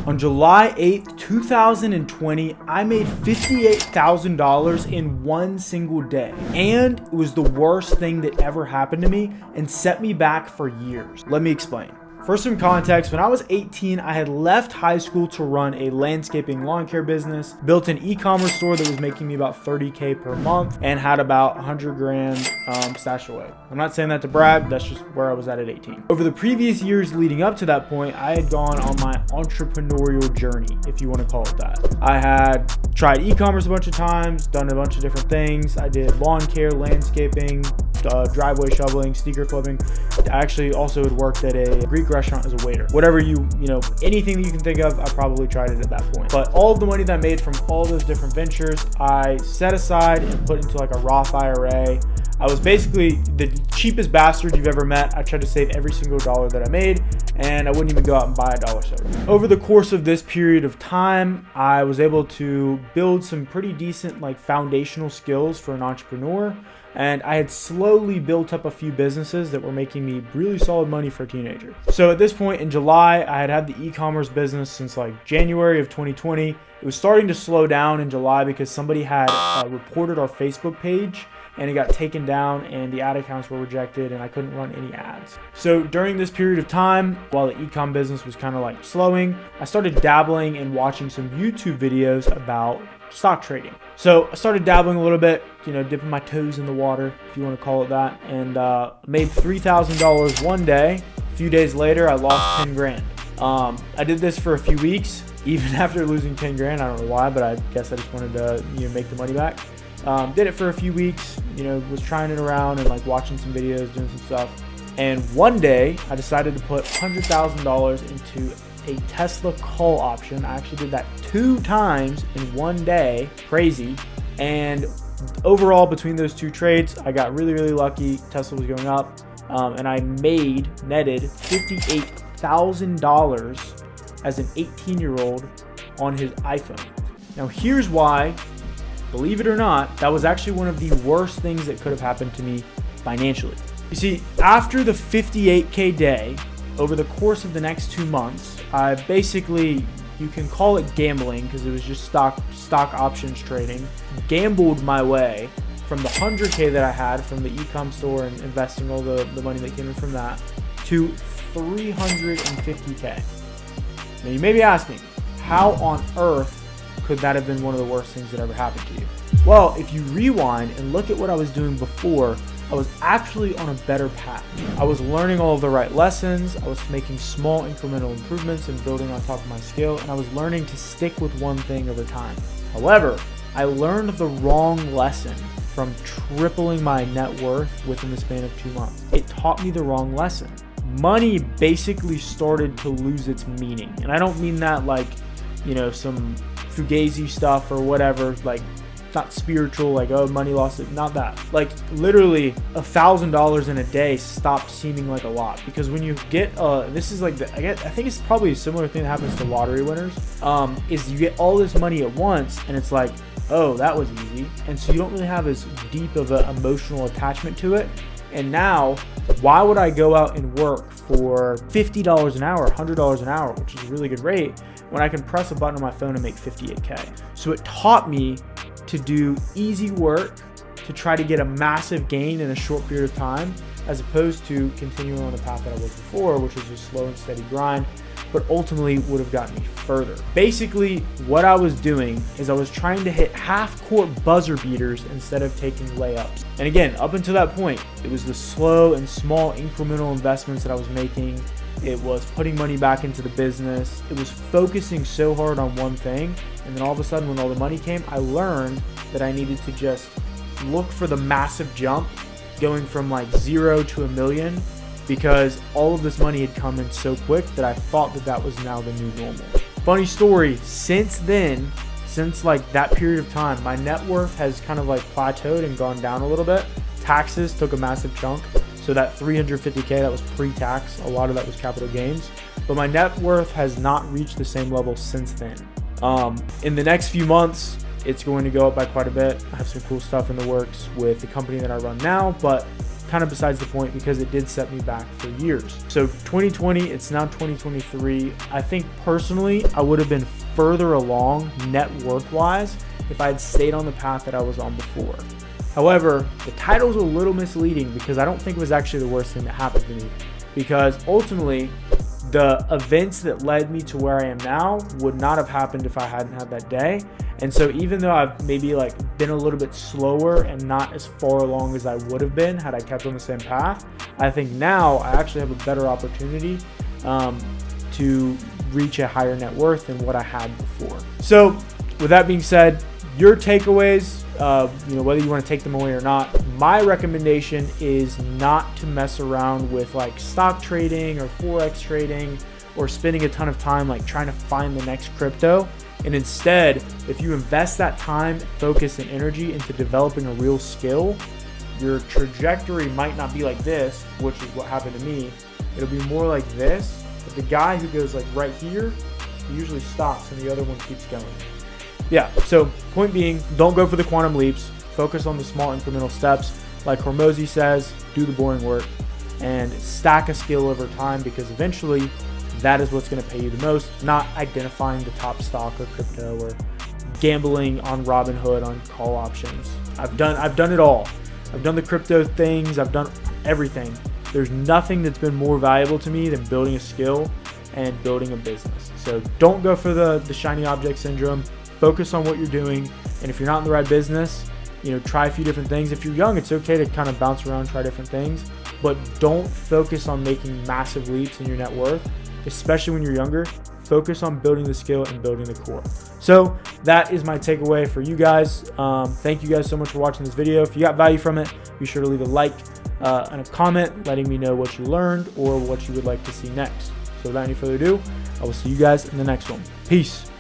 On July 8th, 2020, I made $58,000 in one single day. And it was the worst thing that ever happened to me and set me back for years. Let me explain. For some context, when I was 18, I had left high school to run a landscaping lawn care business, built an e-commerce store that was making me about $30K per month, and had about 100 grand stashed away. I'm not saying that to brag, that's just where I was at 18. Over the previous years leading up to that point, I had gone on my entrepreneurial journey, if you want to call it that. I had tried e-commerce a bunch of times, done a bunch of different things. I did lawn care, landscaping, driveway shoveling, sneaker flipping. I actually also had worked at a Greek restaurant as a waiter. Whatever anything that you can think of, I probably tried it at that point. But all of the money that I made from all those different ventures, I set aside and put into like a Roth IRA. I was basically the cheapest bastard you've ever met. I tried to save every single dollar that I made, and I wouldn't even go out and buy a dollar soda. Over the course of this period of time, I was able to build some pretty decent foundational skills for an entrepreneur. And I had slowly built up a few businesses that were making me really solid money for a teenager. So at this point in July, I had had the e-commerce business since January of 2020. It was starting to slow down in July because somebody had reported our Facebook page and it got taken down and the ad accounts were rejected and I couldn't run any ads. So during this period of time, while the e-com business was kind of slowing, I started dabbling and watching some YouTube videos about stock trading. So I started dabbling a little bit, dipping my toes in the water, if you want to call it that, and made $3,000 one day. A few days later, I lost 10 grand. I did this for a few weeks, even after losing 10 grand. I don't know why, but I guess I just wanted to make the money back. Did it for a few weeks, was trying it around and watching some videos, doing some stuff. And one day I decided to put $100,000 into a Tesla call option. I actually did that 2 times in one day. Crazy. And overall, between those 2 trades, I got really, really lucky. Tesla was going up, and I netted $58,000 as an 18-year-old on his iPhone. Now, here's why, believe it or not, that was actually one of the worst things that could have happened to me financially. You see, after the 58K day, over the course of the next 2 months, I basically, you can call it gambling because it was just stock options trading, gambled my way from the 100K that I had from the e-com store and investing all the money that came in from that to 350K. Now you may be asking, how on earth could that have been one of the worst things that ever happened to you? Well, if you rewind and look at what I was doing before, I was actually on a better path. I was learning all of the right lessons. I was making small incremental improvements and building on top of my skill, and I was learning to stick with one thing over time. However, I learned the wrong lesson from tripling my net worth within the span of 2 months. It taught me the wrong lesson. Money basically started to lose its meaning. And I don't mean that some fugazi stuff or whatever, not spiritual, oh, money lost it, not that. Literally $1,000 in a day stopped seeming like a lot, because when you get this is I think it's probably a similar thing that happens to lottery winners, is you get all this money at once and it's oh, that was easy, and so you don't really have as deep of an emotional attachment to it. And now, why would I go out and work for $50 an hour, $100 an hour, which is a really good rate, when I can press a button on my phone and make 58K? So it taught me to do easy work to try to get a massive gain in a short period of time, as opposed to continuing on the path that I was before, which was just slow and steady grind, but ultimately would have gotten me further. Basically, what I was doing is I was trying to hit half-court buzzer beaters instead of taking layups. And again, up until that point, it was the slow and small incremental investments that I was making. It was putting money back into the business. It was focusing so hard on one thing. And then all of a sudden, when all the money came, I learned that I needed to just look for the massive jump, going from 0 to $1 million, because all of this money had come in so quick that I thought that was now the new normal. Funny story, since then, since that period of time, my net worth has kind of plateaued and gone down a little bit. Taxes took a massive chunk. So that 350K, that was pre-tax. A lot of that was capital gains. But my net worth has not reached the same level since then. In the next few months, it's going to go up by quite a bit. I have some cool stuff in the works with the company that I run now, but kind of besides the point because it did set me back for years. So 2020, it's now 2023. I think personally, I would have been further along net worth wise if I had stayed on the path that I was on before. However, the title's a little misleading because I don't think it was actually the worst thing that happened to me, because ultimately the events that led me to where I am now would not have happened if I hadn't had that day. And so even though I've maybe like been a little bit slower and not as far along as I would have been had I kept on the same path, I think now I actually have a better opportunity to reach a higher net worth than what I had before. So with that being said, your takeaways, whether you want to take them away or not, my recommendation is not to mess around with like stock trading or Forex trading or spending a ton of time like trying to find the next crypto. And instead, if you invest that time, focus, and energy into developing a real skill, your trajectory might not be like this, which is what happened to me. It'll be more like this. But the guy who goes like right here, he usually stops and the other one keeps going. Yeah, so point being, don't go for the quantum leaps. Focus on the small incremental steps. Like Hormozy says, do the boring work and stack a skill over time, because eventually that is what's going to pay you the most, not identifying the top stock or crypto or gambling on Robinhood on call options. I've done it all. I've done the crypto things. I've done everything. There's nothing that's been more valuable to me than building a skill and building a business. So don't go for the shiny object syndrome. Focus on what you're doing. And if you're not in the right business, try a few different things. If you're young, it's okay to kind of bounce around, try different things, but don't focus on making massive leaps in your net worth, especially when you're younger. Focus on building the skill and building the core. So that is my takeaway for you guys. Thank you guys so much for watching this video. If you got value from it, be sure to leave a like and a comment letting me know what you learned or what you would like to see next. So without any further ado, I will see you guys in the next one. Peace.